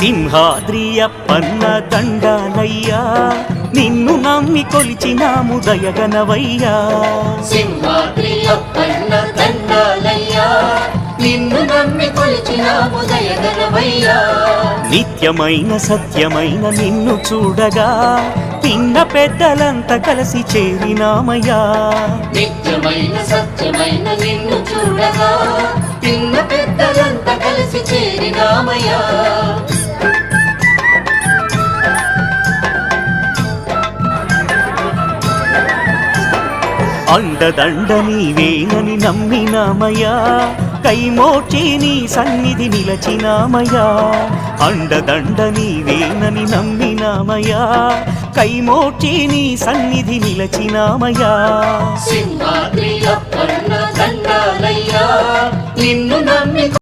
సింహాద్రి అప్పన్న దండాలయ్యా నిన్ను నమ్మి కొలిచినాము దయగనవయ్యా సింహాద్రి అప్పన్న దండాలయ్యా నిన్ను నమ్మి కొలిచినాము దయగనవయ్యా నిత్యమైన సత్యమైన నిన్ను చూడగా పిన్న పెద్దలంతా కలిసి చేరినామయ్యా నిత్యమైన సత్యమైన నిన్ను చూడగా పిన్న పెద్దలంతా కలిసి చేరినామయ్యా అండదండ నీవేనని నమ్మినామయ్యా కైమోచి నీ సన్నిధి నిలచినామయ్యా అండదండ నీవేనని నమ్మినామయ్యా కైమోచి నీ సన్నిధి నిలచినామయ్యా సింహాద్రి అప్పన్న దండాలయ్యా నిన్ను నమ్మి